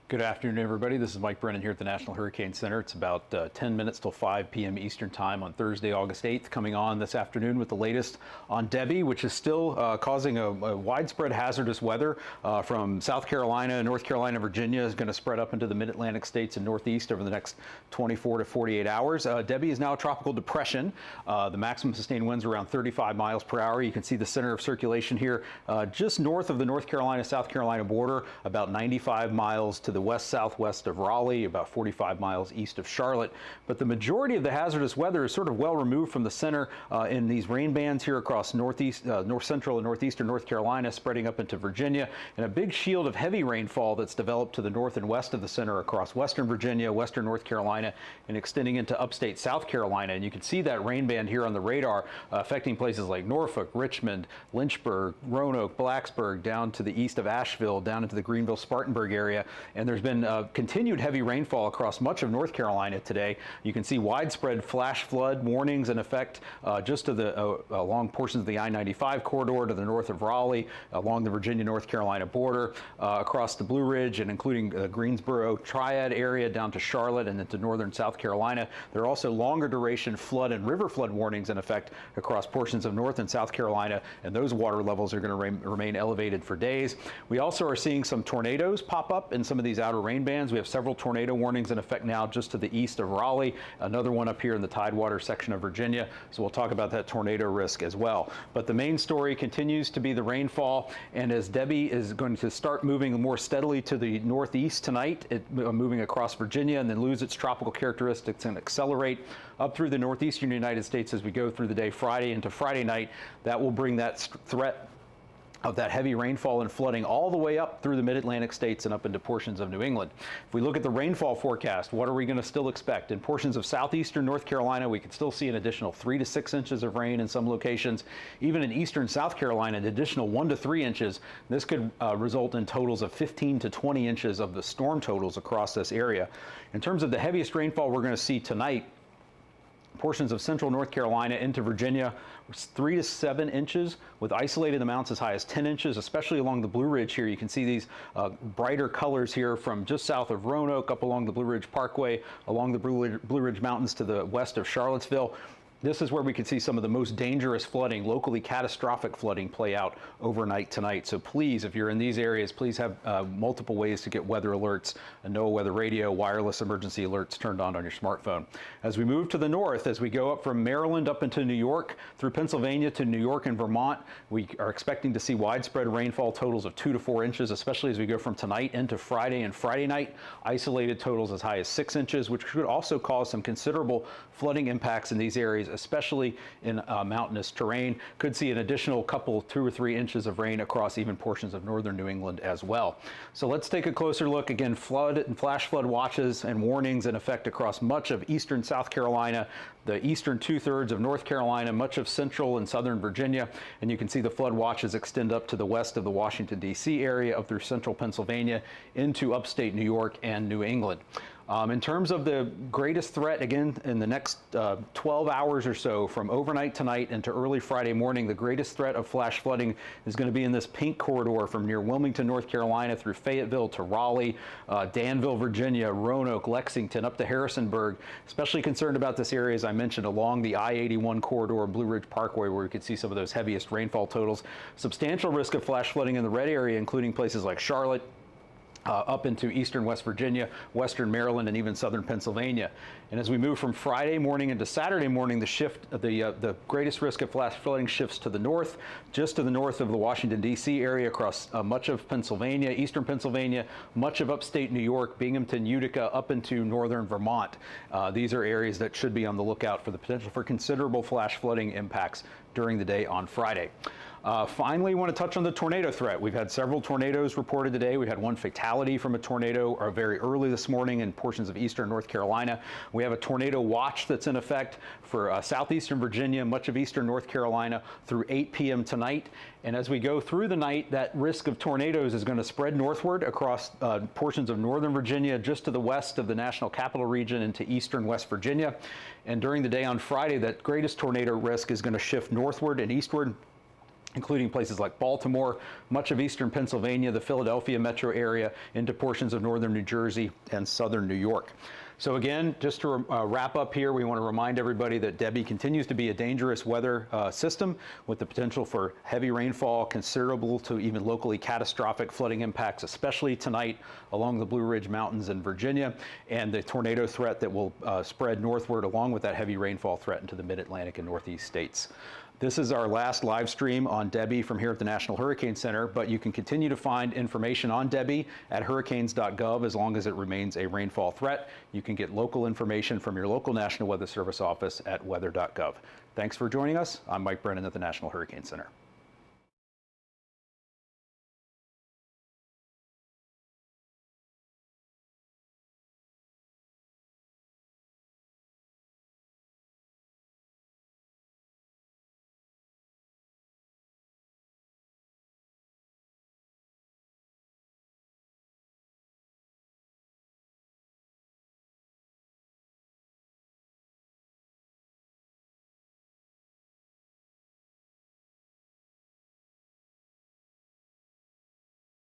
Good afternoon, everybody. This is Mike Brennan here at the National Hurricane Center. It's about 10 minutes till 5 p.m. Eastern Time on Thursday, August 8th, coming on this afternoon with the latest on Debby, which is still causing a widespread hazardous weather from South Carolina, North Carolina, Virginia, is going to spread up into the mid-Atlantic states and Northeast over the next 24 to 48 hours. Debby is now a tropical depression. The maximum sustained winds are around 35 miles per hour. You can see the center of circulation here just north of the North Carolina, South Carolina border, about 95 miles to the west-southwest of Raleigh, about 45 miles east of Charlotte. But the majority of the hazardous weather is sort of well removed from the center in these rain bands here across north central and northeastern North Carolina, spreading up into Virginia, and a big shield of heavy rainfall that's developed to the north and west of the center across western Virginia, western North Carolina, and extending into upstate South Carolina. And you can see that rain band here on the radar affecting places like Norfolk, Richmond, Lynchburg, Roanoke, Blacksburg, down to the east of Asheville, down into the Greenville, Spartanburg area. And there's been continued heavy rainfall across much of North Carolina today. You can see widespread flash flood warnings in effect just to the along portions of the I-95 corridor to the north of Raleigh, along the Virginia-North Carolina border, across the Blue Ridge, and including Greensboro Triad area down to Charlotte and into northern South Carolina. There are also longer duration flood and river flood warnings in effect across portions of North and South Carolina, and those water levels are going to remain elevated for days. We also are seeing some tornadoes pop up in some of these outer rain bands. We have several tornado warnings in effect now just to the east of Raleigh, another one up here in the Tidewater section of Virginia. So we'll talk about that tornado risk as well. But the main story continues to be the rainfall, and as Debby is going to start moving more steadily to the northeast tonight, moving across Virginia and then lose its tropical characteristics and accelerate up through the northeastern United States as we go through the day Friday into Friday night. That will bring that threat of that heavy rainfall and flooding all the way up through the mid-Atlantic states and up into portions of New England. If we look at the rainfall forecast, what are we going to still expect? In portions of southeastern North Carolina, we could still see an additional 3 to 6 inches of rain in some locations. Even in eastern South Carolina, an additional 1 to 3 inches. This could result in totals of 15 to 20 inches of the storm totals across this area. In terms of the heaviest rainfall we're going to see tonight, portions of central North Carolina into Virginia, 3 to 7 inches with isolated amounts as high as 10 inches, especially along the Blue Ridge here. You can see these brighter colors here from just south of Roanoke up along the Blue Ridge Parkway, along the Blue Ridge Mountains to the west of Charlottesville. This is where we could see some of the most dangerous flooding, locally catastrophic flooding, play out overnight tonight. So please, if you're in these areas, please have multiple ways to get weather alerts, a NOAA weather radio, wireless emergency alerts turned on your smartphone. As we move to the north, as we go up from Maryland up into New York, through Pennsylvania to New York and Vermont, we are expecting to see widespread rainfall totals of 2 to 4 inches, especially as we go from tonight into Friday and Friday night. Isolated totals as high as 6 inches, which could also cause some considerable flooding impacts in these areas, especially in mountainous terrain. Could see an additional couple, 2 or 3 inches of rain across even portions of northern New England as well. So let's take a closer look. Again, flood and flash flood watches and warnings in effect across much of eastern South Carolina, the eastern 2/3 of North Carolina, much of central and southern Virginia, and you can see the flood watches extend up to the west of the Washington, D.C. area, up through central Pennsylvania, into upstate New York and New England. In terms of the greatest threat, again, in the next 12 hours or so, from overnight tonight into early Friday morning, the greatest threat of flash flooding is going to be in this pink corridor from near Wilmington, North Carolina, through Fayetteville to Raleigh, Danville, Virginia, Roanoke, Lexington, up to Harrisonburg. Especially concerned about this area, as I mentioned, along the I-81 corridor, Blue Ridge Parkway, where we could see some of those heaviest rainfall totals. Substantial risk of flash flooding in the red area, including places like Charlotte, up into eastern West Virginia, western Maryland, and even southern Pennsylvania. And as we move from Friday morning into Saturday morning, the greatest risk of flash flooding shifts to the north, just to the north of the Washington, D.C. area, across much of Pennsylvania, eastern Pennsylvania, much of upstate New York, Binghamton, Utica, up into northern Vermont. These are areas that should be on the lookout for the potential for considerable flash flooding impacts during the day on Friday. Finally, we want to touch on the tornado threat. We've had several tornadoes reported today. We had one fatality from a tornado very early this morning in portions of eastern North Carolina. We have a tornado watch that's in effect for southeastern Virginia, much of eastern North Carolina through 8 p.m. tonight. And as we go through the night, that risk of tornadoes is going to spread northward across portions of northern Virginia, just to the west of the National Capital Region into eastern West Virginia. And during the day on Friday, that greatest tornado risk is going to shift northward and eastward including places like Baltimore, much of eastern Pennsylvania, the Philadelphia metro area, into portions of northern New Jersey and southern New York. So again, just to wrap up here, we want to remind everybody that Debby continues to be a dangerous weather system with the potential for heavy rainfall, considerable to even locally catastrophic flooding impacts, especially tonight along the Blue Ridge Mountains in Virginia, and the tornado threat that will spread northward along with that heavy rainfall threat into the mid-Atlantic and Northeast states. This is our last live stream on Debby from here at the National Hurricane Center, but you can continue to find information on Debby at Hurricanes.gov as long as it remains a rainfall threat. You can get local information from your local National Weather Service office at weather.gov. Thanks for joining us. I'm Mike Brennan at the National Hurricane Center.